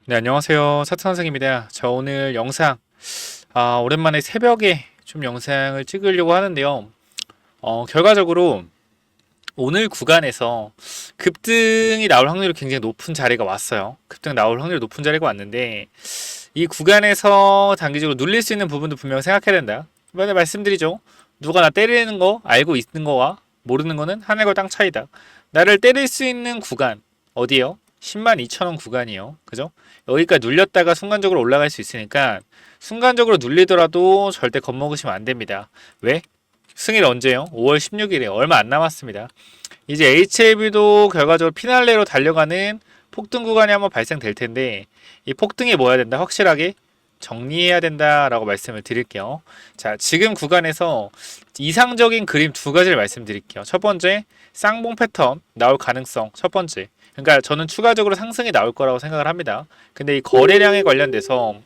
네, 안녕하세요. 사트 선생입니다. 저 오늘 영상, 오랜만에 새벽에 좀 영상을 찍으려고 하는데요. 결과적으로 오늘 구간에서 급등이 나올 확률이 굉장히 높은 자리가 왔어요. 급등 나올 확률이 높은 자리가 왔는데, 이 구간에서 단기적으로 눌릴 수 있는 부분도 분명 생각해야 된다. 이번에 말씀드리죠. 누가 나 때리는 거 알고 있는 거와 모르는 거는 하늘과 땅 차이다. 나를 때릴 수 있는 구간, 어디요? 102,000원 구간이요. 그죠? 여기까지 눌렸다가 순간적으로 올라갈 수 있으니까 순간적으로 눌리더라도 절대 겁먹으시면 안 됩니다. 왜? 승일 언제요? 5월 16일에 얼마 안 남았습니다. 이제 HLB도 결과적으로 피날레로 달려가는 폭등 구간이 한번 발생될 텐데 이 폭등이 뭐 해야 된다? 확실하게 정리해야 된다라고 말씀을 드릴게요. 자, 지금 구간에서 이상적인 그림 두 가지를 말씀드릴게요. 첫 번째, 쌍봉 패턴 나올 가능성 첫 번째. 그러니까 저는 추가적으로 상승이 나올 거라고 생각을 합니다. 근데 이 거래량에 관련돼서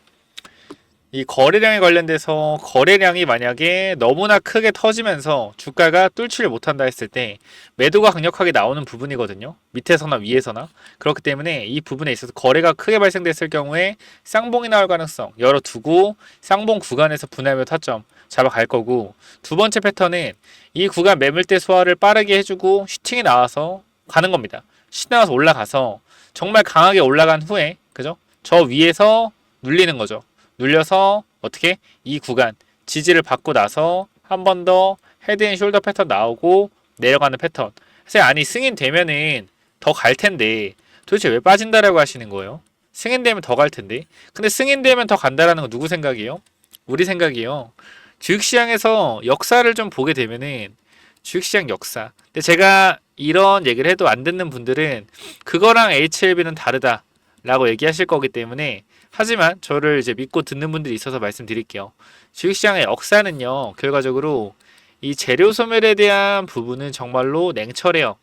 거래량이 만약에 너무나 크게 터지면서 주가가 뚫지를 못한다 했을 때 매도가 강력하게 나오는 부분이거든요. 밑에서나 위에서나. 그렇기 때문에 이 부분에 있어서 거래가 크게 발생됐을 경우에 쌍봉이 나올 가능성 열어두고 쌍봉 구간에서 분할매 타점 잡아갈 거고, 두 번째 패턴은 이 구간 매물대 소화를 빠르게 해주고 슈팅이 나와서 가는 겁니다. 슈팅 나와서 올라가서 정말 강하게 올라간 후에, 그죠? 저 위에서 눌리는 거죠. 눌려서 어떻게 이 구간 지지를 받고 나서 한 번 더 헤드앤숄더 패턴 나오고 내려가는 패턴. 사실 아니 승인되면은 더 갈 텐데 도대체 왜 빠진다라고 하시는 거예요? 승인되면 더 갈 텐데. 근데 승인되면 더 간다라는 건 누구 생각이에요? 우리 생각이에요. 주식시장에서 역사를 좀 보게 되면은 주식시장 역사. 근데 제가 이런 얘기를 해도 안 듣는 분들은 그거랑 HLB는 다르다 라고 얘기하실 거기 때문에, 하지만 저를 이제 믿고 듣는 분들이 있어서 말씀드릴게요. 주식시장의 역사는요, 결과적으로 이 재료 소멸에 대한 부분은 정말로 냉철해요.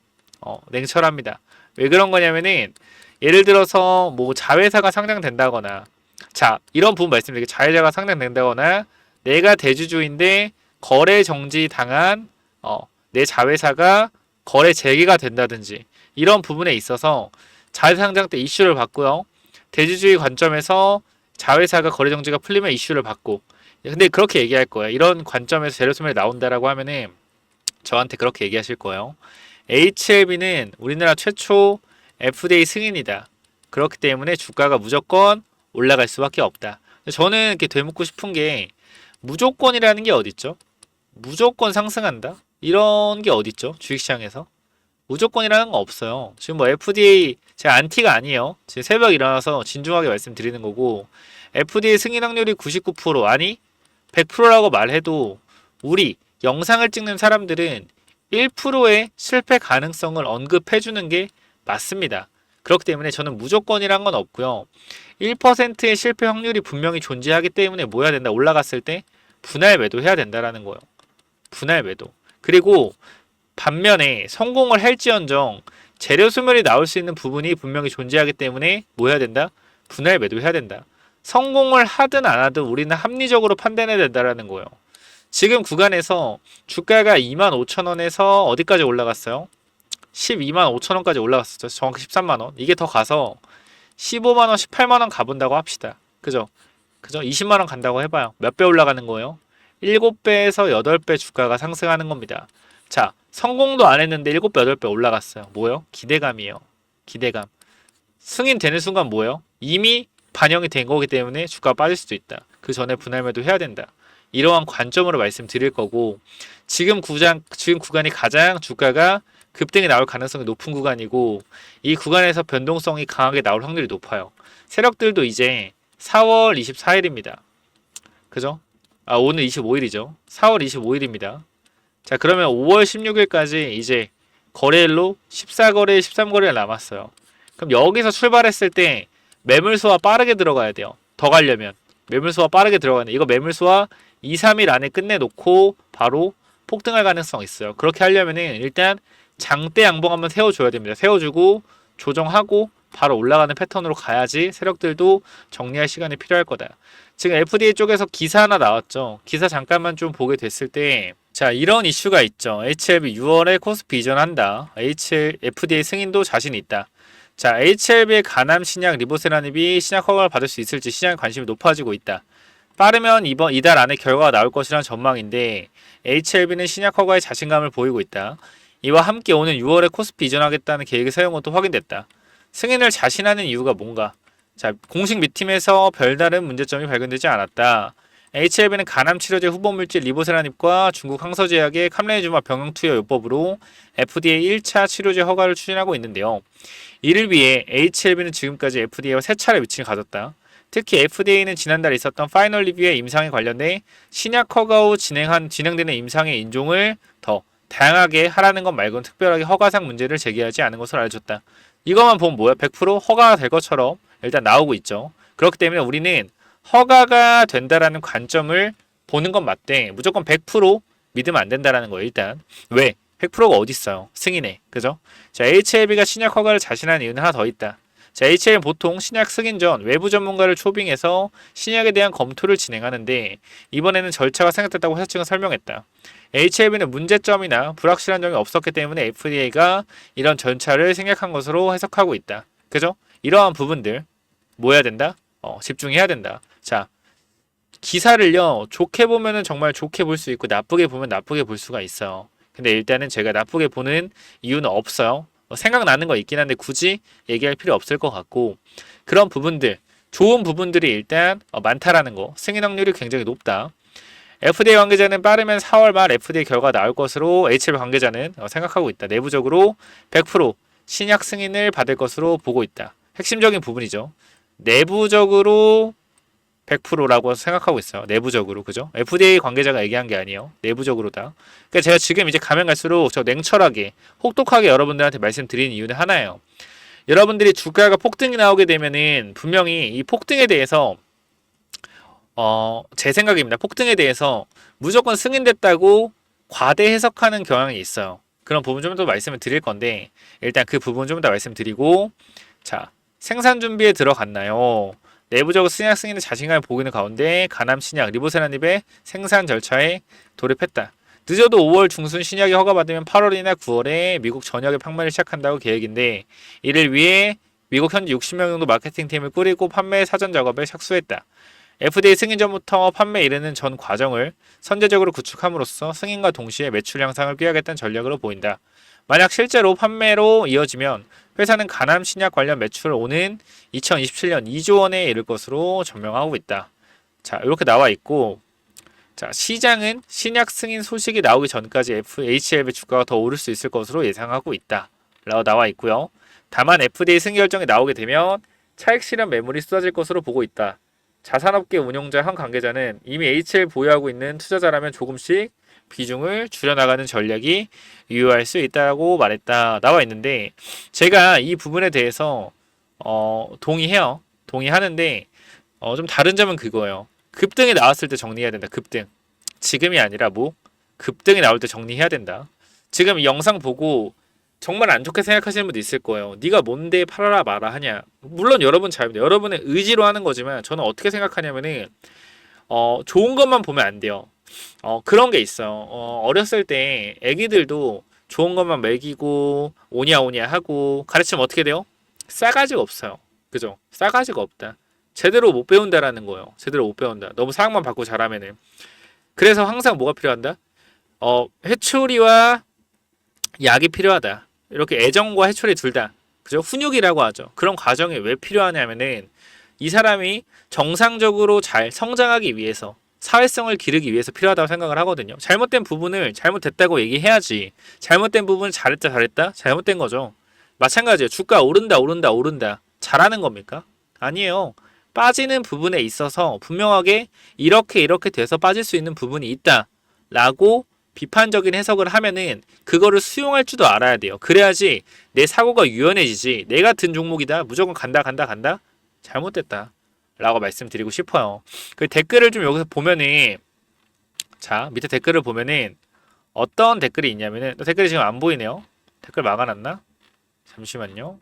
냉철합니다. 왜 그런 거냐면은, 예를 들어서 뭐 자회사가 상장된다거나, 자, 이런 부분 말씀드릴게요. 자회사가 상장된다거나, 내가 대주주인데 거래 정지 당한 내 자회사가 거래 재개가 된다든지, 이런 부분에 있어서 자회사 상장 때 이슈를 받고요. 대주주의 관점에서 자회사가 거래 정지가 풀리면 이슈를 받고. 근데 그렇게 얘기할 거예요. 이런 관점에서 재료 소멸이 나온다라고 하면은 저한테 그렇게 얘기하실 거예요. HLB는 우리나라 최초 FDA 승인이다. 그렇기 때문에 주가가 무조건 올라갈 수밖에 없다. 저는 이렇게 되묻고 싶은 게, 무조건이라는 게 어딨죠? 무조건 상승한다? 이런 게 어딨죠? 주식시장에서? 무조건이라는 건 없어요. 지금 뭐 FDA, 제가 안티가 아니에요. 지금 새벽 일어나서 진중하게 말씀드리는 거고, FDA 승인 확률이 99% 아니 100%라고 말해도 우리 영상을 찍는 사람들은 1%의 실패 가능성을 언급해 주는 게 맞습니다. 그렇기 때문에 저는 무조건이란 건 없고요. 1%의 실패 확률이 분명히 존재하기 때문에 뭐 해야 된다? 올라갔을 때 분할 매도해야 된다라는 거예요. 분할 매도. 그리고 반면에 성공을 할지언정 재료 소멸이 나올 수 있는 부분이 분명히 존재하기 때문에 뭐 해야 된다? 분할 매도해야 된다. 성공을 하든 안 하든 우리는 합리적으로 판단해야 된다라는 거예요. 지금 구간에서 주가가 25,000원에서 어디까지 올라갔어요? 125,000원까지 올라갔었죠. 정확히 13만원. 이게 더 가서 15만원, 18만원 가본다고 합시다. 그죠? 20만원 간다고 해봐요. 몇 배 올라가는 거예요? 7배에서 8배 주가가 상승하는 겁니다. 자, 성공도 안 했는데 7배, 8배 올라갔어요. 뭐예요? 기대감이에요. 기대감. 승인되는 순간 뭐예요? 이미 반영이 된 거기 때문에 주가가 빠질 수도 있다. 그 전에 분할 매도 해야 된다. 이러한 관점으로 말씀드릴 거고, 지금 구간이 가장 주가가 급등이 나올 가능성이 높은 구간이고, 이 구간에서 변동성이 강하게 나올 확률이 높아요. 세력들도 이제 4월 24일입니다. 그죠? 오늘 25일이죠. 4월 25일입니다. 자, 그러면 5월 16일까지 이제 거래일로 14거래, 13거래가 남았어요. 그럼 여기서 출발했을 때 매물소화 빠르게 들어가야 돼요. 더 가려면. 매물소화 빠르게 들어가야 돼요. 이거 매물소화 2, 3일 안에 끝내놓고 바로 폭등할 가능성이 있어요. 그렇게 하려면은 일단 장대 양봉 한번 세워줘야 됩니다. 세워주고 조정하고 바로 올라가는 패턴으로 가야지 세력들도 정리할 시간이 필요할 거다. 지금 FDA 쪽에서 기사 하나 나왔죠. 기사 잠깐만 좀 보게 됐을 때, 자, 이런 이슈가 있죠. HLB 6월에 코스피 이전한다. FDA 승인도 자신 있다. 자, HLB의 가남 신약 리보세라닙이 신약 허가를 받을 수 있을지 시장의 관심이 높아지고 있다. 빠르면 이달 안에 결과가 나올 것이라는 전망인데 HLB는 신약 허가에 자신감을 보이고 있다. 이와 함께 오는 6월에 코스피 이전하겠다는 계획을 세운 것도 확인됐다. 승인을 자신하는 이유가 뭔가? 자, 공식 미팅에서 별다른 문제점이 발견되지 않았다. HLB는 간암 치료제 후보 물질 리보세라닙과 중국 항서제약의 캄레니주마 병용 투여 요법으로 FDA 1차 치료제 허가를 추진하고 있는데요. 이를 위해 HLB는 지금까지 FDA와 3차례 미팅을 가졌다. 특히 FDA는 지난달 있었던 파이널 리뷰의 임상에 관련해 신약 허가 후 진행되는 임상의 인종을 더 다양하게 하라는 것 말고는 특별하게 허가상 문제를 제기하지 않은 것으로 알려졌다. 이것만 보면 뭐야? 100% 허가가 될 것처럼 일단 나오고 있죠. 그렇기 때문에 우리는 허가가 된다라는 관점을 보는 건 맞대. 무조건 100% 믿으면 안 된다라는 거예요. 일단 왜? 100%가 어디 있어요? 승인에. 그죠? 자, HLB가 신약 허가를 자신하는 이유는 하나 더 있다. 자, HLB는 보통 신약 승인 전 외부 전문가를 초빙해서 신약에 대한 검토를 진행하는데 이번에는 절차가 생략됐다고 회사 측은 설명했다. HLB는 문제점이나 불확실한 점이 없었기 때문에 FDA가 이런 절차를 생략한 것으로 해석하고 있다. 그죠? 이러한 부분들 뭐 해야 된다? 집중해야 된다. 자, 기사를요 좋게 보면은 정말 좋게 볼 수 있고 나쁘게 보면 나쁘게 볼 수가 있어요. 근데 일단은 제가 나쁘게 보는 이유는 없어요. 생각나는 거 있긴 한데 굳이 얘기할 필요 없을 것 같고 그런 부분들 좋은 부분들이 일단 많다라는 거 승인 확률이 굉장히 높다. FDA 관계자는 빠르면 4월 말 FDA 결과가 나올 것으로 HLB 관계자는 생각하고 있다. 내부적으로 100% 신약 승인을 받을 것으로 보고 있다. 핵심적인 부분이죠. 내부적으로 100%라고 생각하고 있어요. 내부적으로. 그죠? FDA 관계자가 얘기한 게 아니에요. 내부적으로다. 그러니까 제가 지금 이제 가면 갈수록 저 냉철하게 혹독하게 여러분들한테 말씀드리는 이유는 하나예요. 여러분들이 주가가 폭등이 나오게 되면은 분명히 이 폭등에 대해서 제 생각입니다. 폭등에 대해서 무조건 승인됐다고 과대 해석하는 경향이 있어요. 그런 부분 좀 더 말씀을 드릴 건데 일단 그 부분 좀 더 말씀드리고 자, 생산 준비에 들어갔나요? 내부적으로 신약 승인의 자신감을 보이는 가운데 간암 신약 리보세라닙의 생산 절차에 돌입했다. 늦어도 5월 중순 신약이 허가받으면 8월이나 9월에 미국 전역에 판매를 시작한다고 계획인데 이를 위해 미국 현지 60명 정도 마케팅팀을 꾸리고 판매 사전 작업에 착수했다. FDA 승인 전부터 판매에 이르는 전 과정을 선제적으로 구축함으로써 승인과 동시에 매출 향상을 꾀하겠다는 전략으로 보인다. 만약 실제로 판매로 이어지면 회사는 간암 신약 관련 매출을 오는 2027년 2조 원에 이를 것으로 전망하고 있다. 자, 이렇게 나와 있고 자, 시장은 신약 승인 소식이 나오기 전까지 HLB 주가가 더 오를 수 있을 것으로 예상하고 있다. 라고 나와 있고요. 다만 FDA 승인 결정이 나오게 되면 차익 실현 매물이 쏟아질 것으로 보고 있다. 자산업계 운용자 한 관계자는 이미 HL 보유하고 있는 투자자라면 조금씩 비중을 줄여나가는 전략이 유효할 수 있다고 말했다. 나와 있는데 제가 이 부분에 대해서 동의해요. 동의하는데 좀 다른 점은 그거예요. 급등이 나왔을 때 정리해야 된다. 급등. 지금이 아니라 뭐 급등이 나올 때 정리해야 된다. 지금 이 영상 보고 정말 안 좋게 생각하시는 분도 있을 거예요. 네가 뭔데 팔아라 마라 하냐. 물론 여러분 자유입니다. 여러분의 의지로 하는 거지만 저는 어떻게 생각하냐면은 좋은 것만 보면 안 돼요. 그런 게 있어요. 어렸을 때 애기들도 좋은 것만 먹이고 오냐 오냐 하고 가르치면 어떻게 돼요? 싸가지가 없어요. 그죠? 싸가지가 없다. 제대로 못 배운다라는 거예요. 제대로 못 배운다. 너무 사학만 받고 자라면은. 그래서 항상 뭐가 필요한다? 회초리와 약이 필요하다. 이렇게 애정과 해초리 둘 다. 그죠? 훈육이라고 하죠. 그런 과정이 왜 필요하냐면은 이 사람이 정상적으로 잘 성장하기 위해서 사회성을 기르기 위해서 필요하다고 생각을 하거든요. 잘못된 부분을 잘못됐다고 얘기해야지. 잘못된 부분을 잘했다 잘했다? 잘못된 거죠. 마찬가지예요. 주가 오른다 오른다 오른다. 잘하는 겁니까? 아니에요. 빠지는 부분에 있어서 분명하게 이렇게 돼서 빠질 수 있는 부분이 있다 라고 비판적인 해석을 하면은 그거를 수용할 줄도 알아야 돼요. 그래야지 내 사고가 유연해지지. 내가 든 종목이다 무조건 간다 잘못됐다 라고 말씀드리고 싶어요. 그 댓글을 좀 여기서 보면은 자 밑에 댓글을 보면은 어떤 댓글이 있냐면은 댓글이 지금 안 보이네요. 댓글 막아놨나? 잠시만요.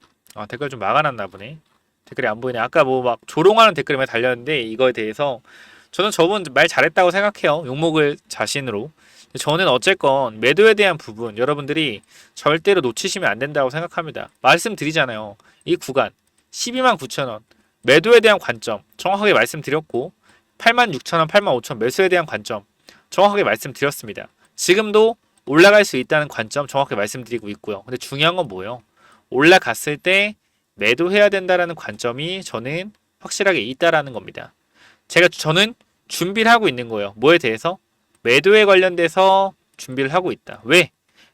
댓글 좀 막아놨나 보네. 댓글이 안 보이네. 아까 뭐 막 조롱하는 댓글이 많이 달렸는데 이거에 대해서 저는 저분 말 잘했다고 생각해요. 욕먹을 자신으로. 저는 어쨌건 매도에 대한 부분 여러분들이 절대로 놓치시면 안 된다고 생각합니다. 말씀드리잖아요. 이 구간 12만 9천 원 매도에 대한 관점 정확하게 말씀드렸고 8만 6천 원, 8만 5천 매수에 대한 관점 정확하게 말씀드렸습니다. 지금도 올라갈 수 있다는 관점 정확하게 말씀드리고 있고요. 근데 중요한 건 뭐예요? 올라갔을 때 매도해야 된다라는 관점이 저는 확실하게 있다라는 겁니다. 저는 준비를 하고 있는 거예요. 뭐에 대해서? 매도에 관련돼서 준비를 하고 있다. 왜?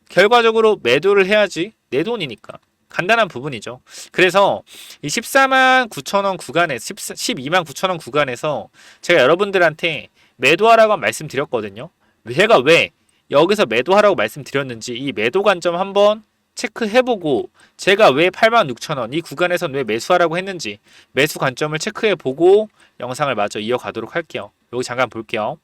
결과적으로 매도를 해야지 내 돈이니까. 간단한 부분이죠. 그래서 이 14만 9천 원 구간에 12만 9천 원 구간에서 제가 여러분들한테 매도하라고 말씀드렸거든요. 제가 왜 여기서 매도하라고 말씀드렸는지 이 매도 관점 한번 체크해보고 제가 왜 8만 6천 원 이 구간에선 왜 매수하라고 했는지 매수 관점을 체크해보고 영상을 마저 이어가도록 할게요. 여기 잠깐 볼게요.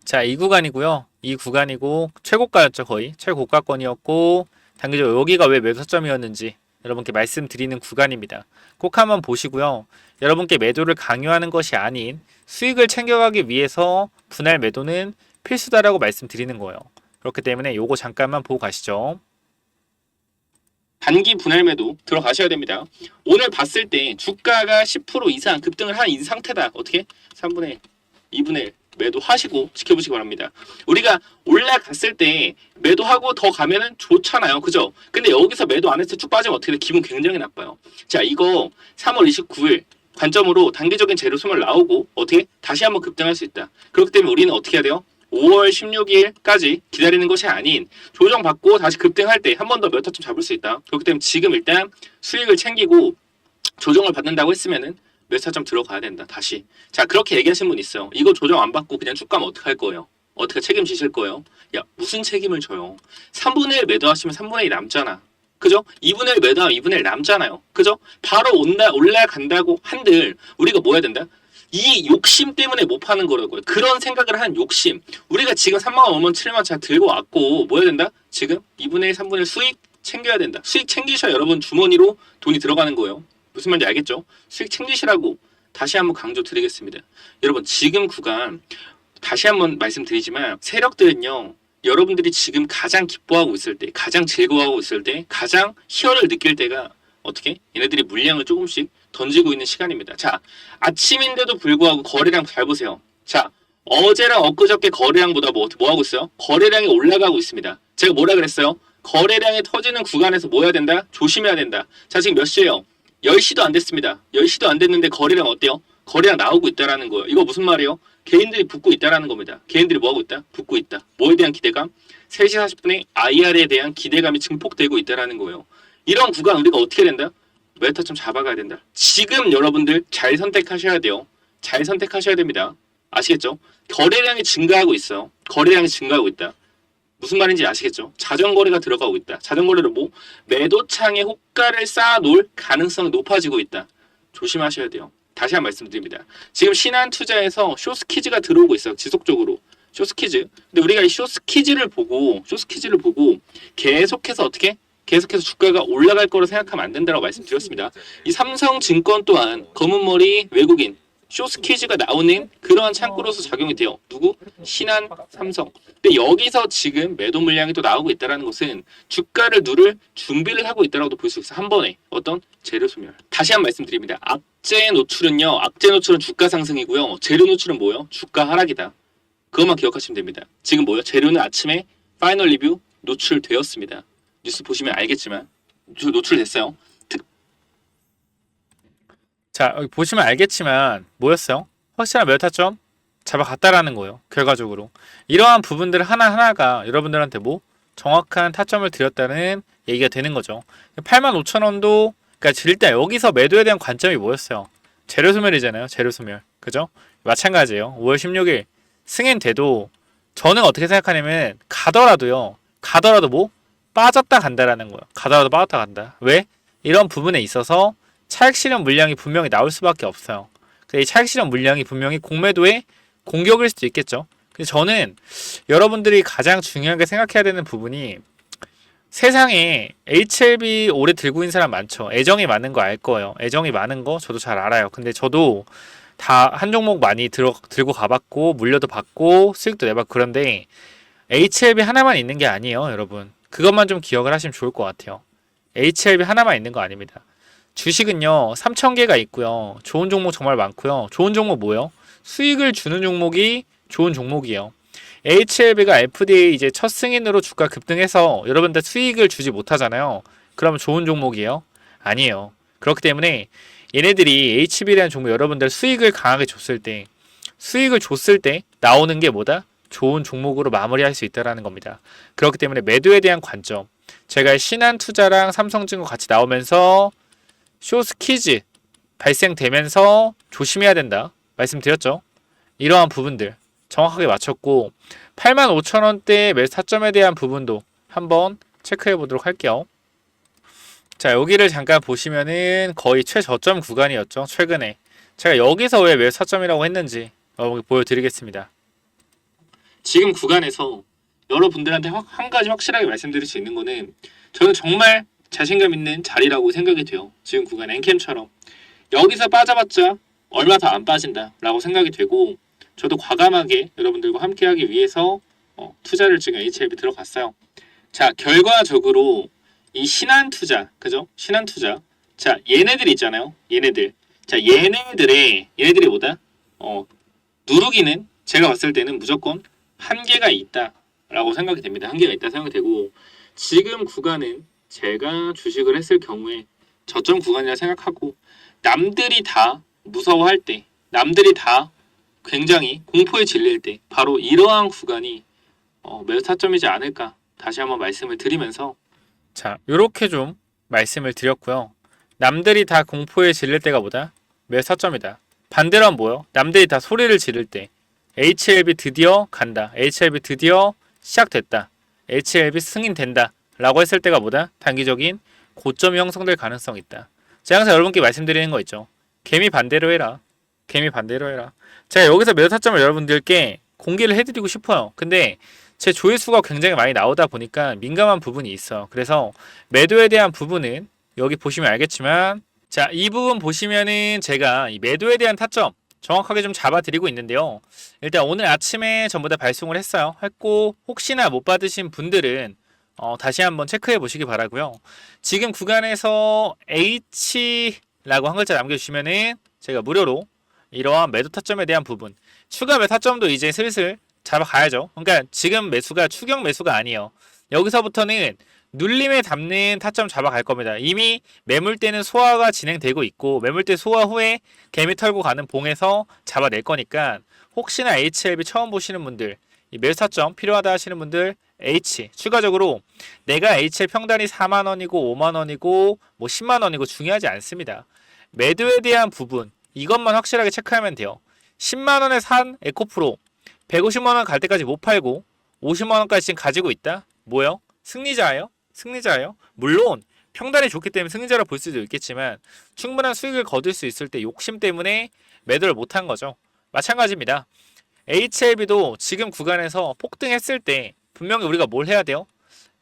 자, 이 구간이고요. 이 구간이고 최고가였죠. 거의 최고가권이었고 단기적으로 여기가 왜 매수점이었는지 여러분께 말씀드리는 구간입니다. 꼭 한번 보시고요. 여러분께 매도를 강요하는 것이 아닌 수익을 챙겨가기 위해서 분할 매도는 필수다라고 말씀드리는 거예요. 그렇기 때문에 요거 잠깐만 보고 가시죠. 단기 분할 매도 들어가셔야 됩니다. 오늘 봤을 때 주가가 10% 이상 급등을 한 이 상태다. 어떻게? 3분의 2분의 1 매도하시고 지켜보시기 바랍니다. 우리가 올라갔을 때 매도하고 더 가면은 좋잖아요. 그죠? 근데 여기서 매도 안 해서 쭉 빠지면 어떻게 돼? 기분 굉장히 나빠요. 자, 이거 3월 29일 관점으로 단기적인 재료 소멸 나오고 어떻게? 다시 한번 급등할 수 있다. 그렇기 때문에 우리는 어떻게 해야 돼요? 5월 16일까지 기다리는 것이 아닌 조정받고 다시 급등할 때 한 번 더 몇 타점 잡을 수 있다. 그렇기 때문에 지금 일단 수익을 챙기고 조정을 받는다고 했으면은 몇 타점 들어가야 된다. 다시. 자, 그렇게 얘기하신 분 있어요. 이거 조정 안 받고 그냥 쭉 가면 어떡할 거예요? 어떻게 책임지실 거예요? 야, 무슨 책임을 져요? 3분의 1 매도하시면 3분의 1 남잖아. 그죠? 2분의 1 매도하면 2분의 1 남잖아요. 그죠? 바로 올라간다고 한들 우리가 뭐 해야 된다? 이 욕심 때문에 못 파는 거라고요. 그런 생각을 한 욕심. 우리가 지금 3만 원, 5만 원, 7만 원 잘 들고 왔고 뭐 해야 된다? 지금 2분의 1, 3분의 1 수익 챙겨야 된다. 수익 챙기셔야 여러분 주머니로 돈이 들어가는 거예요. 무슨 말인지 알겠죠? 수익 챙기시라고 다시 한번 강조 드리겠습니다. 여러분 지금 구간 다시 한번 말씀드리지만 세력들은요. 여러분들이 지금 가장 기뻐하고 있을 때, 가장 즐거워하고 있을 때, 가장 희열을 느낄 때가 어떻게? 얘네들이 물량을 조금씩 던지고 있는 시간입니다. 자, 아침인데도 불구하고 거래량 잘 보세요. 자, 어제랑 엊그저께 거래량보다 뭐 하고 있어요? 거래량이 올라가고 있습니다. 제가 뭐라 그랬어요? 거래량이 터지는 구간에서 뭐 해야 된다? 조심해야 된다. 자, 지금 몇 시예요? 10시도 안 됐습니다. 10시도 안 됐는데 거래량 어때요? 거래량 나오고 있다라는 거예요. 이거 무슨 말이에요? 개인들이 붙고 있다라는 겁니다. 개인들이 뭐 하고 있다? 붙고 있다. 뭐에 대한 기대감? 3시 40분에 IR에 대한 기대감이 증폭되고 있다라는 거예요. 이런 구간 우리가 어떻게 된다? 메타점 잡아가야 된다. 지금 여러분들 잘 선택하셔야 돼요. 잘 선택하셔야 됩니다. 아시겠죠? 거래량이 증가하고 있어요. 거래량이 증가하고 있다. 무슨 말인지 아시겠죠? 자전거래가 들어가고 있다. 자전거래로 뭐? 매도창에 호가를 쌓아놓을 가능성이 높아지고 있다. 조심하셔야 돼요. 다시 한 번 말씀드립니다. 지금 신한투자에서 쇼스키즈가 들어오고 있어요. 지속적으로. 쇼스키즈. 근데 우리가 이 쇼스키즈를 보고 계속해서 어떻게? 계속해서 주가가 올라갈 거로 생각하면 안 된다고 말씀드렸습니다. 이 삼성증권 또한 검은머리 외국인 쇼스키즈가 나오는 그러한 창구로서 작용이 돼요. 누구? 신한, 삼성. 근데 여기서 지금 매도 물량이 또 나오고 있다는 것은 주가를 누를 준비를 하고 있다고 볼 수 있어요. 한 번에 어떤 재료 소멸. 다시 한 번 말씀드립니다. 악재 노출은요. 악재 노출은 주가 상승이고요. 재료 노출은 뭐예요? 주가 하락이다. 그것만 기억하시면 됩니다. 지금 뭐예요? 재료는 아침에 파이널 리뷰 노출되었습니다. 뉴스 보시면 알겠지만 노출됐어요. 자, 여기 보시면 알겠지만 뭐였어요? 확실한 메타점 잡아갔다라는 거예요. 결과적으로 이러한 부분들 하나하나가 여러분들한테 뭐 정확한 타점을 드렸다는 얘기가 되는 거죠. 85,000원도 그러니까 일단 여기서 매도에 대한 관점이 뭐였어요? 재료 소멸이잖아요. 재료 소멸. 그죠? 마찬가지예요. 5월 16일 승인돼도 저는 어떻게 생각하냐면 가더라도 뭐 빠졌다 간다라는 거예요. 가더라도 빠졌다 간다. 왜? 이런 부분에 있어서 차익 실현 물량이 분명히 나올 수밖에 없어요. 이 차익 실현 물량이 분명히 공매도의 공격일 수도 있겠죠. 근데 저는 여러분들이 가장 중요하게 생각해야 되는 부분이 세상에 HLB 오래 들고 있는 사람 많죠. 애정이 많은 거 알 거예요. 애정이 많은 거 저도 잘 알아요. 근데 저도 다 한 종목 많이 들고 가봤고 물려도 받고 수익도 내봤고 그런데 HLB 하나만 있는 게 아니에요, 여러분. 그것만 좀 기억을 하시면 좋을 것 같아요. HLB 하나만 있는 거 아닙니다. 주식은요, 3,000개가 있고요. 좋은 종목 정말 많고요. 좋은 종목 뭐예요? 수익을 주는 종목이 좋은 종목이에요. HLB가 FDA 이제 첫 승인으로 주가 급등해서 여러분들 수익을 주지 못하잖아요. 그러면 좋은 종목이에요? 아니에요. 그렇기 때문에 얘네들이 HB라는 종목 여러분들 수익을 강하게 수익을 줬을 때 나오는 게 뭐다? 좋은 종목으로 마무리할 수 있다는 겁니다. 그렇기 때문에 매도에 대한 관점. 제가 신한투자랑 삼성증권 같이 나오면서 쇼스퀴즈 발생되면서 조심해야 된다 말씀드렸죠. 이러한 부분들 정확하게 맞췄고 85,000원대 매수 타점에 대한 부분도 한번 체크해 보도록 할게요. 자, 여기를 잠깐 보시면은 거의 최저점 구간이었죠. 최근에 제가 여기서 왜 매수 타점이라고 했는지 보여드리겠습니다. 지금 구간에서 여러분들한테 한 가지 확실하게 말씀드릴 수 있는 거는 저는 정말 자신감 있는 자리라고 생각이 돼요. 지금 구간 엔캠처럼 여기서 빠져봤자 얼마 더 안 빠진다 라고 생각이 되고 저도 과감하게 여러분들과 함께 하기 위해서 투자를 지금 HLB 들어갔어요. 자, 결과적으로 이 신한투자, 그죠? 신한투자. 자, 얘네들 있잖아요. 얘네들. 자, 얘네들이 뭐다? 누르기는 제가 봤을 때는 무조건 한계가 있다라고 생각이 됩니다. 한계가 있다 생각이 되고 지금 구간은 제가 주식을 했을 경우에 저점 구간이라 생각하고 남들이 다 무서워할 때, 남들이 다 굉장히 공포에 질릴 때 바로 이러한 구간이 매수 타점이지 않을까 다시 한번 말씀을 드리면서 자, 요렇게 좀 말씀을 드렸고요. 남들이 다 공포에 질릴 때가 뭐다? 매수 타점이다. 반대로 하면 뭐요? 남들이 다 소리를 지를 때 HLB 드디어 간다. HLB 드디어 시작됐다. HLB 승인된다. 라고 했을 때가 뭐다? 단기적인 고점이 형성될 가능성이 있다. 제가 항상 여러분께 말씀드리는 거 있죠. 개미 반대로 해라. 개미 반대로 해라. 제가 여기서 매도 타점을 여러분들께 공개를 해드리고 싶어요. 근데 제 조회수가 굉장히 많이 나오다 보니까 민감한 부분이 있어. 그래서 매도에 대한 부분은 여기 보시면 알겠지만 자, 이 부분 보시면은 제가 이 매도에 대한 타점 정확하게 좀 잡아드리고 있는데요. 일단 오늘 아침에 전부 다 발송을 했고 혹시나 못 받으신 분들은 다시 한번 체크해 보시기 바라고요. 지금 구간에서 H라고 한 글자 남겨주시면은 제가 무료로 이러한 매도 타점에 대한 부분 추가 매도 타점도 이제 슬슬 잡아가야죠. 그러니까 지금 매수가 추격 매수가 아니에요. 여기서부터는 눌림에 담는 타점 잡아갈 겁니다. 이미 매물대는 소화가 진행되고 있고 매물대 소화 후에 개미 털고 가는 봉에서 잡아낼 거니까 혹시나 HLB 처음 보시는 분들 이 매수 타점 필요하다 하시는 분들 H 추가적으로 내가 HL 평단이 4만원이고 5만원이고 뭐 10만원이고 중요하지 않습니다. 매도에 대한 부분 이것만 확실하게 체크하면 돼요. 10만원에 산 에코프로 150만원 갈 때까지 못 팔고 50만원까지 지금 가지고 있다? 뭐요? 승리자예요? 승리자예요? 물론 평단이 좋기 때문에 승리자라 볼 수도 있겠지만 충분한 수익을 거둘 수 있을 때 욕심 때문에 매도를 못한 거죠. 마찬가지입니다. HLB도 지금 구간에서 폭등했을 때 분명히 우리가 뭘 해야 돼요?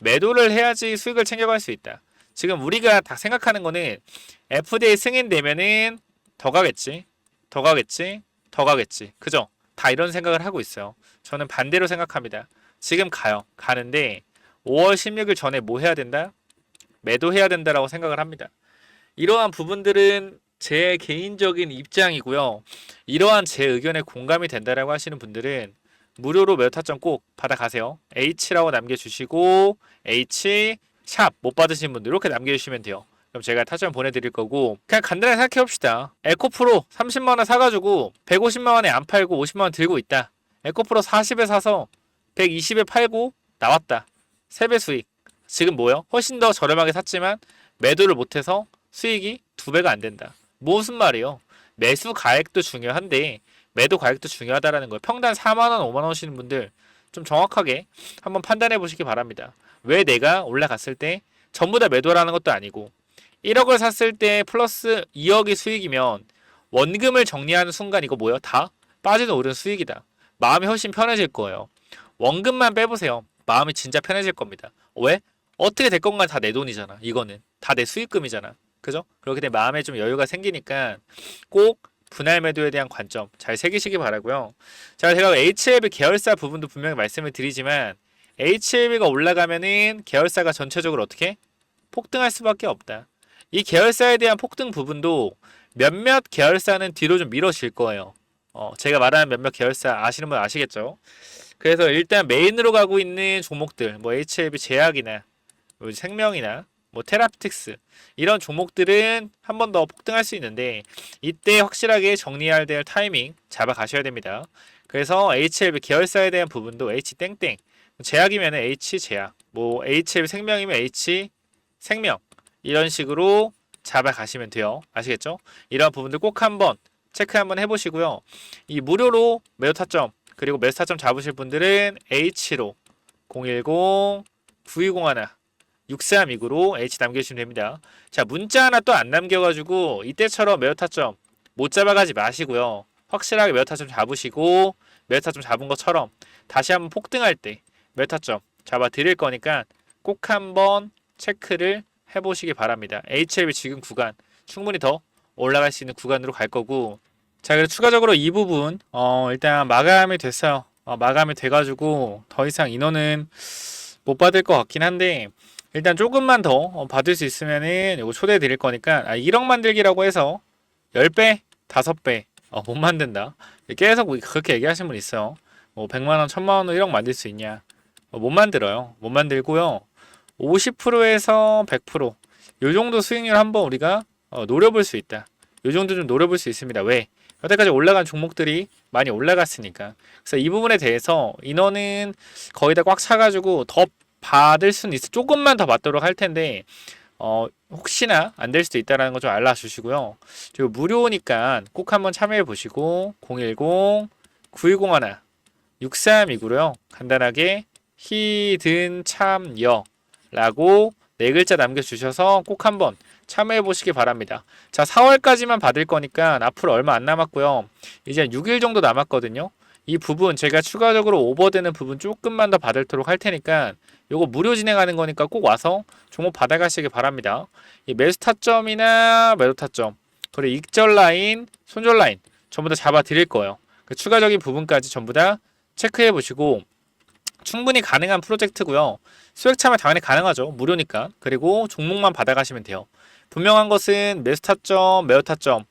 매도를 해야지 수익을 챙겨갈 수 있다. 지금 우리가 다 생각하는 거는 FDA 승인되면은 더 가겠지, 더 가겠지, 더 가겠지. 그죠? 다 이런 생각을 하고 있어요. 저는 반대로 생각합니다. 지금 가는데 5월 16일 전에 뭐 해야 된다? 매도해야 된다라고 생각을 합니다. 이러한 부분들은 제 개인적인 입장이고요. 이러한 제 의견에 공감이 된다라고 하시는 분들은 무료로 매도 타점 꼭 받아가세요. H라고 남겨주시고 H 샵 못 받으신 분들 이렇게 남겨주시면 돼요. 그럼 제가 타점 보내드릴 거고 그냥 간단하게 생각해봅시다. 에코프로 30만원 사가지고 150만원에 안 팔고 50만원 들고 있다. 에코프로 40에 사서 120에 팔고 나왔다. 3배 수익. 지금 뭐요? 훨씬 더 저렴하게 샀지만 매도를 못해서 수익이 2배가 안 된다. 무슨 말이에요? 매수 가액도 중요한데 매도 가액도 중요하다라는 거예요. 평단 4만원, 5만원 하시는 분들 좀 정확하게 한번 판단해 보시기 바랍니다. 왜 내가 올라갔을 때 전부 다 매도라는 것도 아니고 1억을 샀을 때 플러스 2억이 수익이면 원금을 정리하는 순간 이거 뭐예요? 다 빠지는 오른 수익이다. 마음이 훨씬 편해질 거예요. 원금만 빼보세요. 마음이 진짜 편해질 겁니다. 왜? 어떻게 될 건가 다 내 돈이잖아. 이거는 다 내 수익금이잖아. 그죠? 그렇기 때문에 마음에 좀 여유가 생기니까 꼭 분할 매도에 대한 관점 잘 새기시기 바라고요. 자, 제가 HLB 계열사 부분도 분명히 말씀을 드리지만 HLB가 올라가면은 계열사가 전체적으로 어떻게 폭등할 수밖에 없다. 이 계열사에 대한 폭등 부분도 몇몇 계열사는 뒤로 좀 미뤄질 거예요. 제가 말하는 몇몇 계열사 아시는 분 아시겠죠? 그래서 일단 메인으로 가고 있는 종목들, 뭐 HLB 제약이나 뭐 생명이나 뭐 테라피틱스 이런 종목들은 한 번 더 폭등할 수 있는데 이때 확실하게 정리해야 될 타이밍 잡아 가셔야 됩니다. 그래서 HLB 계열사에 대한 부분도 H 땡땡 제약이면 H 제약, 뭐 HLB 생명이면 H 생명 이런 식으로 잡아 가시면 돼요. 아시겠죠? 이런 부분들 꼭 한번 체크 한번 해보시고요. 이 무료로 매도 타점 그리고 매수 타점 잡으실 분들은 H로 010-9201 6329로 H 남겨주시면 됩니다. 자, 문자 하나 또 안 남겨가지고 이때처럼 매도 타점 못 잡아가지 마시고요. 확실하게 매도 타점 잡으시고 매도 타점 잡은 것처럼 다시 한번 폭등할 때 매도 타점 잡아 드릴 거니까 꼭 한번 체크를 해보시기 바랍니다. HLB 지금 구간 충분히 더 올라갈 수 있는 구간으로 갈 거고, 자, 그리고 추가적으로 이 부분 일단 마감이 됐어요. 마감이 돼가지고 더 이상 인원은 못 받을 것 같긴 한데 일단 조금만 더 받을 수 있으면은 이거 초대해 드릴 거니까 1억 만들기라고 해서 10배, 5배 못 만든다. 계속 그렇게 얘기하시는 분 있어요. 뭐 100만 원, 1000만 원으로 1억 만들 수 있냐? 못 만들어요. 못 만들고요. 50%에서 100%. 요 정도 수익률 한번 우리가 노려볼 수 있다. 요 정도 좀 노려볼 수 있습니다. 왜? 여태까지 올라간 종목들이 많이 올라갔으니까. 그래서 이 부분에 대해서 인원은 거의 다 꽉 차가지고 더 받을 수는 있어. 조금만 더 받도록 할 텐데 혹시나 안 될 수도 있다는 거 좀 알려주시고요. 그리고 무료니까 꼭 한번 참여해 보시고 010-9201 6329로요. 간단하게 히든 참여라고 네 글자 남겨주셔서 꼭 한번 참여해 보시기 바랍니다. 자, 4월까지만 받을 거니까 앞으로 얼마 안 남았고요. 이제 6일 정도 남았거든요. 이 부분 제가 추가적으로 오버되는 부분 조금만 더 받도록 할 테니까 요거 무료 진행하는 거니까 꼭 와서 종목 받아가시기 바랍니다. 이 매수 타점이나 매도 타점 그리고 익절 라인, 손절 라인 전부 다 잡아 드릴 거예요. 그 추가적인 부분까지 전부 다 체크해 보시고 충분히 가능한 프로젝트고요. 수익 참여 당연히 가능하죠. 무료니까. 그리고 종목만 받아가시면 돼요. 분명한 것은 매수 타점, 매도 타점,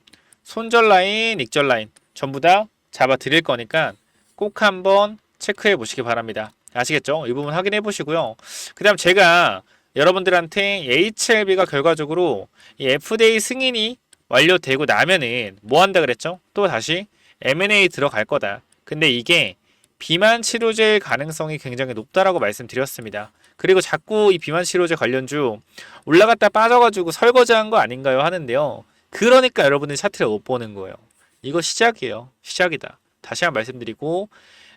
손절 라인, 익절 라인 전부 다 잡아 드릴 거니까 꼭 한번 체크해 보시기 바랍니다. 아시겠죠? 이 부분 확인해 보시고요. 그 다음 제가 여러분들한테 HLB가 결과적으로 이 FDA 승인이 완료되고 나면은 뭐 한다 그랬죠? 또 다시 M&A 들어갈 거다. 근데 이게 비만 치료제일 가능성이 굉장히 높다라고 말씀드렸습니다. 그리고 자꾸 이 비만 치료제 관련주 올라갔다 빠져가지고 설거지한 거 아닌가요? 하는데요. 그러니까 여러분들이 차트를 못 보는 거예요. 이거 시작이에요. 시작이다. 다시 한번 말씀드리고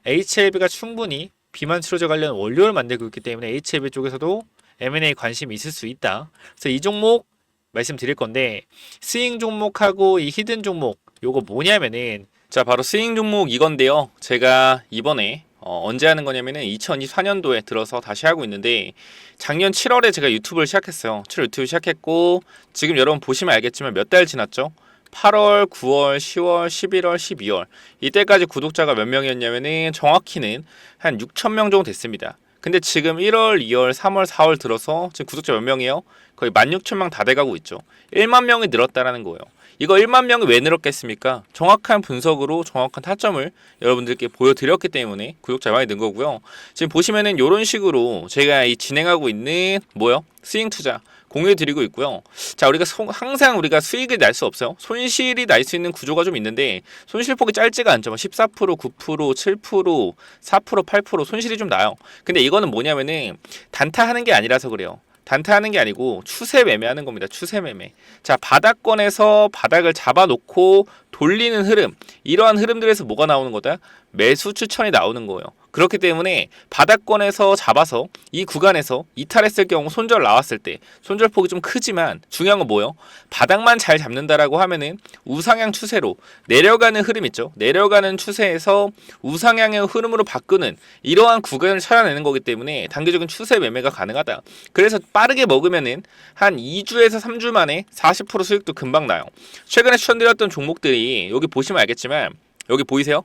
HLB가 충분히 비만 치료제 관련 원료를 만들고 있기 때문에 HLB 쪽에서도 M&A 관심이 있을 수 있다. 그래서 이 종목 말씀드릴 건데 스윙 종목하고 이 히든 종목 요거 뭐냐면은 자, 바로 스윙 종목 이건데요. 제가 이번에 언제 하는 거냐면은 2024년도에 들어서 다시 하고 있는데 작년 7월에 제가 유튜브를 시작했어요. 7월 유튜브 시작했고 지금 여러분 보시면 알겠지만 몇 달 지났죠? 8월, 9월, 10월, 11월, 12월 이때까지 구독자가 몇 명이었냐면은 정확히는 한 6,000명 정도 됐습니다. 근데 지금 1월, 2월, 3월, 4월 들어서 지금 구독자 몇 명이에요? 거의 16,000명 다 돼가고 있죠. 1만 명이 늘었다라는 거예요. 이거 1만 명이 왜 늘었겠습니까? 정확한 분석으로 정확한 타점을 여러분들께 보여드렸기 때문에 구독자 많이 는 거고요. 지금 보시면은 이런 식으로 제가 이 진행하고 있는 뭐요? 스윙 투자 공유해드리고 있고요. 자, 우리가 항상 우리가 수익을 날 수 없어요. 손실이 날 수 있는 구조가 좀 있는데 손실폭이 짧지가 않죠. 14%, 9%, 7%, 4%, 8% 손실이 좀 나요. 근데 이거는 뭐냐면은 단타하는 게 아니라서 그래요. 단타하는 게 아니고 추세 매매하는 겁니다. 추세 매매. 자, 바닥권에서 바닥을 잡아놓고 돌리는 흐름. 이러한 흐름들에서 뭐가 나오는 거다? 매수 추천이 나오는 거예요. 그렇기 때문에 바닥권에서 잡아서 이 구간에서 이탈했을 경우 손절 나왔을 때 손절폭이 좀 크지만 중요한 건 뭐예요? 바닥만 잘 잡는다라고 하면은 우상향 추세로 내려가는 흐름 있죠. 내려가는 추세에서 우상향의 흐름으로 바꾸는 이러한 구간을 찾아내는 거기 때문에 단기적인 추세 매매가 가능하다. 그래서 빠르게 먹으면은 한 2주에서 3주 만에 40% 수익도 금방 나요. 최근에 추천드렸던 종목들이 여기 보시면 알겠지만 여기 보이세요?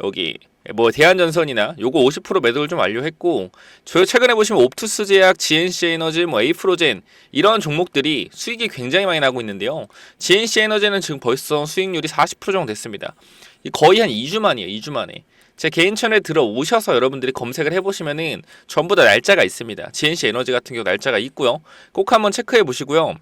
여기 뭐 대한전선이나 요거 50% 매도를 좀 완료했고, 저 최근에 보시면 옵투스 제약, GNC 에너지, 뭐 에이프로젠 이런 종목들이 수익이 굉장히 많이 나고 있는데요. GNC 에너지는 지금 벌써 수익률이 40% 정도 됐습니다. 거의 한 2주 만이에요. 2주 만에. 제 개인 채널에 들어오셔서 여러분들이 검색을 해보시면은 전부 다 날짜가 있습니다. GNC 에너지 같은 경우 날짜가 있고요. 꼭 한번 체크해 보시고요.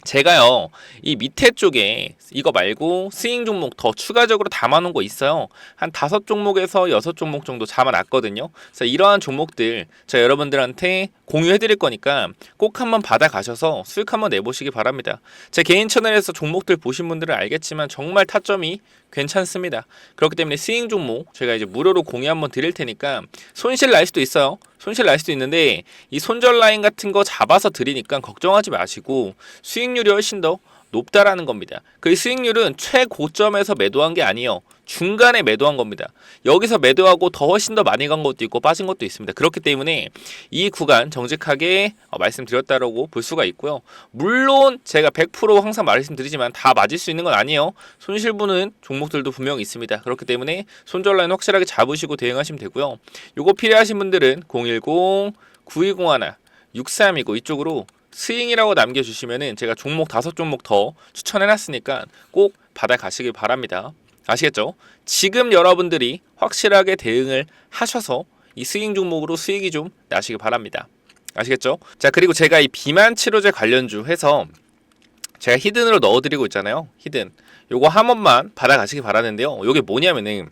제가요, 이 밑에 쪽에 이거 말고 스윙 종목 더 추가적으로 담아놓은 거 있어요. 한 5종목에서 6종목 정도 잡아놨거든요. 그래서 이러한 종목들 제가 여러분들한테 공유해드릴 거니까 꼭 한번 받아가셔서 수익 한번 내보시기 바랍니다. 제 개인 채널에서 종목들 보신 분들은 알겠지만 정말 타점이 괜찮습니다. 그렇기 때문에 스윙 종목 제가 이제 무료로 공유 한번 드릴 테니까 손실 날 수도 있어요. 손실 날 수도 있는데 이 손절 라인 같은 거 잡아서 드리니까 걱정하지 마시고 수익률이 훨씬 더 높다라는 겁니다. 그 수익률은 최고점에서 매도한 게 아니에요. 중간에 매도한 겁니다. 여기서 매도하고 더 훨씬 더 많이 간 것도 있고 빠진 것도 있습니다. 그렇기 때문에 이 구간 정직하게 말씀드렸다라고 볼 수가 있고요. 물론 제가 100% 항상 말씀드리지만 다 맞을 수 있는 건 아니에요. 손실보는 종목들도 분명히 있습니다. 그렇기 때문에 손절 라인 확실하게 잡으시고 대응하시면 되고요. 요거 필요하신 분들은 010-9201 6329 이쪽으로 스윙이라고 남겨주시면은 제가 종목 5종목 더 추천해놨으니까 꼭 받아가시길 바랍니다. 아시겠죠? 지금 여러분들이 확실하게 대응을 하셔서 이 스윙 종목으로 수익이 좀 나시길 바랍니다. 아시겠죠? 자, 그리고 제가 이 비만 치료제 관련주 해서 제가 히든으로 넣어드리고 있잖아요. 히든. 요거 한 번만 받아가시길 바라는데요. 요게 뭐냐면은,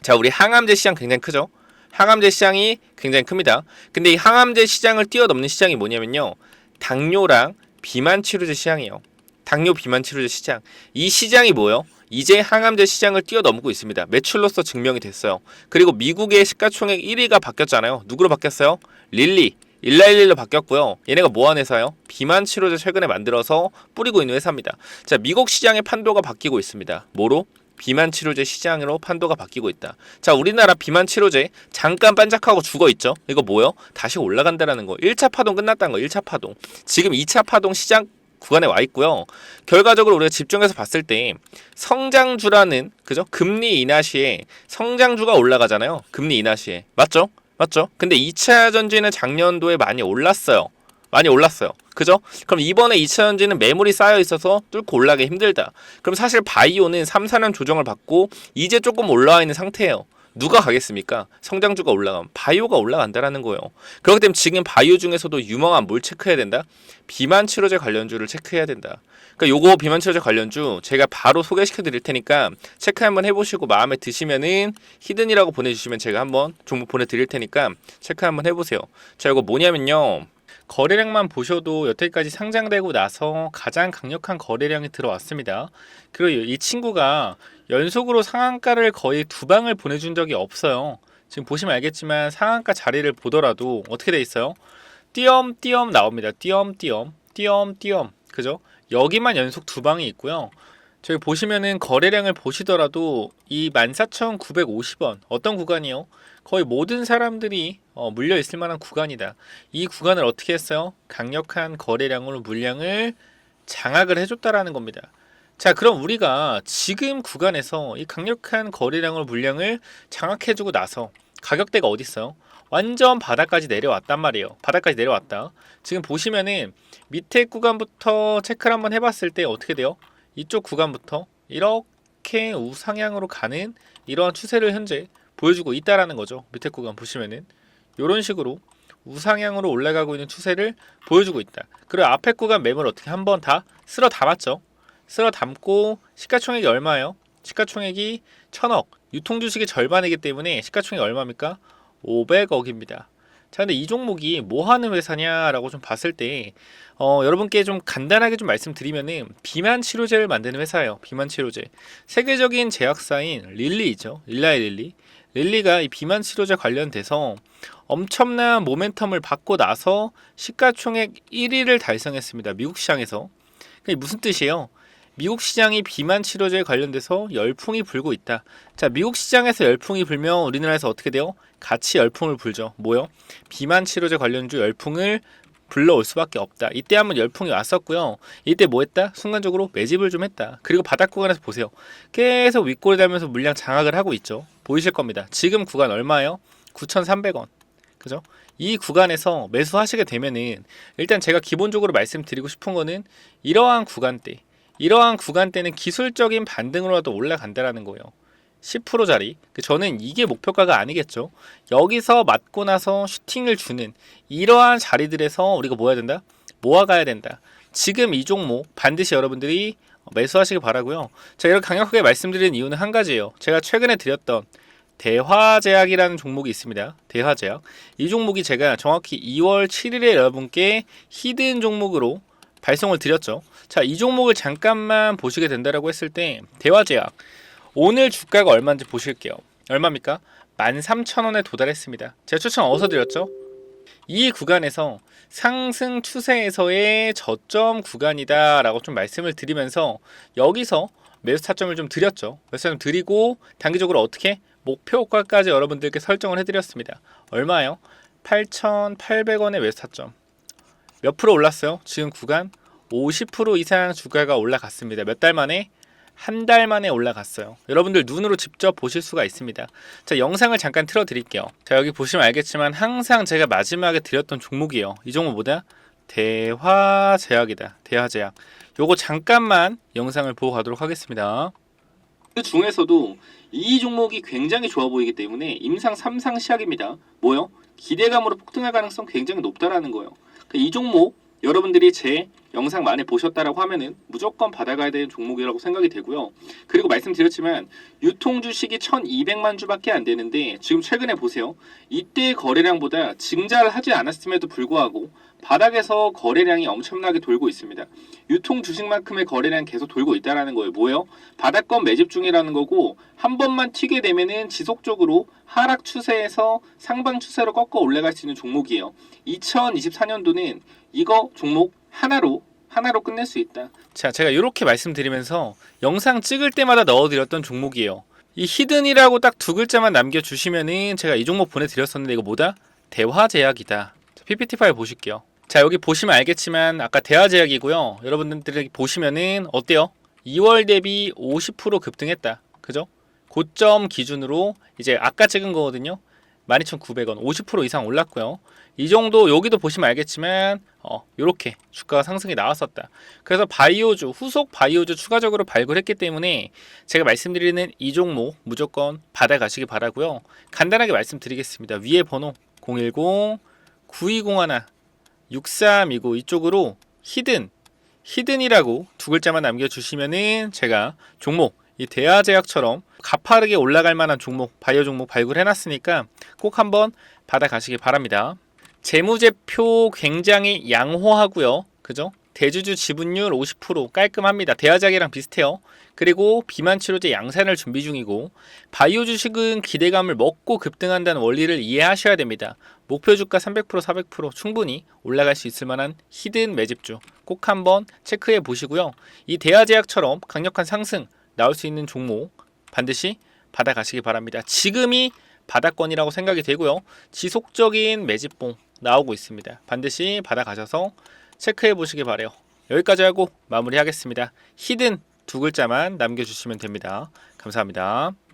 자, 우리 항암제 시장 굉장히 크죠? 항암제 시장이 굉장히 큽니다. 근데 이 항암제 시장을 뛰어넘는 시장이 뭐냐면요, 당뇨랑 비만 치료제 시장이에요. 당뇨 비만 치료제 시장. 이 시장이 뭐예요? 이제 항암제 시장을 뛰어넘고 있습니다. 매출로서 증명이 됐어요. 그리고 미국의 시가총액 1위가 바뀌었잖아요. 누구로 바뀌었어요? 릴리. 일라일리로 바뀌었고요. 얘네가 뭐하는 회사예요? 비만 치료제 최근에 만들어서 뿌리고 있는 회사입니다. 자, 미국 시장의 판도가 바뀌고 있습니다. 뭐로? 비만 치료제 시장으로 판도가 바뀌고 있다. 자, 우리나라 비만 치료제 잠깐 반짝하고 죽어있죠? 이거 뭐요? 다시 올라간다라는 거. 1차 파동 끝났다는 거. 1차 파동. 지금 2차 파동 시장 구간에 와 있고요. 결과적으로 우리가 집중해서 봤을 때 성장주라는, 그죠? 금리 인하 시에 성장주가 올라가잖아요. 금리 인하 시에. 맞죠? 맞죠? 근데 2차 전지는 작년도에 많이 올랐어요. 많이 올랐어요. 그죠? 그럼 이번에 2차 전지는 매물이 쌓여 있어서 뚫고 올라가기 힘들다. 그럼 사실 바이오는 3, 4년 조정을 받고 이제 조금 올라와 있는 상태예요. 누가 가겠습니까? 성장주가 올라가면 바이오가 올라간다라는 거예요. 그렇기 때문에 지금 바이오 중에서도 유망한 뭘 체크해야 된다? 비만 치료제 관련주를 체크해야 된다. 그러니까 요거 비만 치료제 관련주 제가 바로 소개시켜 드릴 테니까 체크 한번 해보시고 마음에 드시면은 히든이라고 보내주시면 제가 한번 종목 보내드릴 테니까 체크 한번 해보세요. 자, 이거 뭐냐면요, 거래량만 보셔도 여태까지 상장되고 나서 가장 강력한 거래량이 들어왔습니다. 그리고 이 친구가 연속으로 상한가를 거의 2방을 보내준 적이 없어요. 지금 보시면 알겠지만 상한가 자리를 보더라도 어떻게 돼 있어요? 띄엄띄엄 나옵니다. 띄엄띄엄 띄엄띄엄. 그죠? 여기만 연속 2방이 있고요. 저기 보시면은 거래량을 보시더라도 이 14,950원 어떤 구간이요? 거의 모든 사람들이 물려 있을 만한 구간이다. 이 구간을 어떻게 했어요? 강력한 거래량으로 물량을 장악을 해줬다라는 겁니다. 자, 그럼 우리가 지금 구간에서 이 강력한 거래량으로 물량을 장악해주고 나서 가격대가 어디 있어요? 완전 바닥까지 내려왔단 말이에요. 바닥까지 내려왔다. 지금 보시면은 밑에 구간부터 체크를 한번 해봤을 때 어떻게 돼요? 이쪽 구간부터 이렇게 우상향으로 가는 이러한 추세를 현재 보여주고 있다라는 거죠. 밑에 구간 보시면은 이런 식으로 우상향으로 올라가고 있는 추세를 보여주고 있다. 그리고 앞에 구간 매물 어떻게 한번 다 쓸어 담았죠. 쓸어 담고 시가총액이 얼마예요? 시가총액이 1,000억. 유통주식의 절반이기 때문에 시가총액이 얼마입니까? 500억입니다. 자, 근데 이 종목이 뭐 하는 회사냐라고 좀 봤을 때 여러분께 좀 간단하게 좀 말씀드리면은 비만 치료제를 만드는 회사예요. 비만 치료제. 세계적인 제약사인 릴리죠. 릴라이 릴리. 릴리가 이 비만 치료제 관련돼서 엄청난 모멘텀을 받고 나서 시가총액 1위를 달성했습니다. 미국 시장에서. 그게 무슨 뜻이에요? 미국 시장이 비만 치료제에 관련돼서 열풍이 불고 있다. 자, 미국 시장에서 열풍이 불면 우리나라에서 어떻게 돼요? 같이 열풍을 불죠. 뭐요? 비만 치료제 관련주 열풍을 불러올 수밖에 없다. 이때 한번 열풍이 왔었고요. 이때 뭐 했다? 순간적으로 매집을 좀 했다. 그리고 바닥 구간에서 보세요. 계속 윗골 달면서 물량 장악을 하고 있죠. 보이실 겁니다. 지금 구간 얼마예요? 9,300원. 그죠? 이 구간에서 매수하시게 되면은 일단 제가 기본적으로 말씀드리고 싶은 거는 이러한 구간대는 기술적인 반등으로라도 올라간다라는 거예요. 10%짜리. 저는 이게 목표가가 아니겠죠. 여기서 맞고 나서 슈팅을 주는 이러한 자리들에서 우리가 뭐 해야 된다? 모아가야 된다. 지금 이 종목 반드시 여러분들이 매수하시길 바라고요. 자, 이렇게 강력하게 말씀드리는 이유는 한 가지예요. 제가 최근에 드렸던 대화제약이라는 종목이 있습니다. 대화제약. 이 종목이 제가 정확히 2월 7일에 여러분께 히든 종목으로 발송을 드렸죠. 자, 이 종목을 잠깐만 보시게 된다라고 했을 때 대화제약 오늘 주가가 얼마인지 보실게요. 얼마입니까? 13,000원에 도달했습니다. 제가 추천 어디서 드렸죠? 이 구간에서 상승 추세에서의 저점 구간이다 라고 좀 말씀을 드리면서 여기서 매수 타점을 좀 드렸죠. 매수 타점 드리고 단기적으로 어떻게? 목표가까지 여러분들께 설정을 해드렸습니다. 얼마요? 8,800원의 매수 타점. 몇 프로 올랐어요? 지금 구간 50% 이상 주가가 올라갔습니다. 몇 달 만에? 한 달 만에 올라갔어요. 여러분들 눈으로 직접 보실 수가 있습니다. 자, 영상을 잠깐 틀어 드릴게요. 자, 여기 보시면 알겠지만 항상 제가 마지막에 드렸던 종목이에요. 이 종목 뭐다? 대화제약이다. 대화제약. 요거 잠깐만 영상을 보고 가도록 하겠습니다. 그 중에서도 이 종목이 굉장히 좋아 보이기 때문에 임상 3상 시작입니다. 뭐요? 기대감으로 폭등할 가능성 굉장히 높다라는 거예요. 이 종목 여러분들이 제 영상 많이 보셨다라고 하면은 무조건 받아가야 되는 종목이라고 생각이 되고요. 그리고 말씀드렸지만 유통 주식이 1,200만 주밖에 안 되는데 지금 최근에 보세요. 이때 거래량보다 증자를 하지 않았음에도 불구하고 바닥에서 거래량이 엄청나게 돌고 있습니다. 유통 주식만큼의 거래량 계속 돌고 있다라는 거예요. 뭐예요? 바닥권 매집 중이라는 거고 한 번만 튀게 되면은 지속적으로 하락 추세에서 상방 추세로 꺾어 올라갈 수 있는 종목이에요. 2024년도는 이거 종목 하나로 끝낼 수 있다. 자, 제가 이렇게 말씀드리면서 영상 찍을 때마다 넣어드렸던 종목이에요. 이 히든이라고 딱 두 글자만 남겨주시면은 제가 이 종목 보내드렸었는데 이거 뭐다? 대화제약이다. PPT 파일 보실게요. 자, 여기 보시면 알겠지만 아까 대화제약이고요. 여러분들이 보시면은 어때요? 2월 대비 50% 급등했다. 그죠? 고점 기준으로 이제 아까 찍은 거거든요. 12,900원 50% 이상 올랐고요. 이 정도 여기도 보시면 알겠지만 요렇게 주가가 상승이 나왔었다. 그래서 바이오주 후속 바이오주 추가적으로 발굴했기 때문에 제가 말씀드리는 이 종목 무조건 받아가시기 바라고요. 간단하게 말씀드리겠습니다. 위에 번호 010-9201-6329 이쪽으로 히든이라고 두 글자만 남겨주시면은 제가 종목 이 대화제약처럼 가파르게 올라갈 만한 종목, 바이오 종목 발굴해놨으니까 꼭 한번 받아가시기 바랍니다. 재무제표 굉장히 양호하고요. 그죠? 대주주 지분율 50% 깔끔합니다. 대화제약이랑 비슷해요. 그리고 비만 치료제 양산을 준비 중이고 바이오 주식은 기대감을 먹고 급등한다는 원리를 이해하셔야 됩니다. 목표 주가 300% 400% 충분히 올라갈 수 있을 만한 히든 매집주 꼭 한번 체크해 보시고요. 이 대화제약처럼 강력한 상승 나올 수 있는 종목 반드시 받아가시기 바랍니다. 지금이 바닥권이라고 생각이 되고요. 지속적인 매집봉 나오고 있습니다. 반드시 받아가셔서 체크해 보시기 바래요. 여기까지 하고 마무리하겠습니다. 히든 두 글자만 남겨주시면 됩니다. 감사합니다.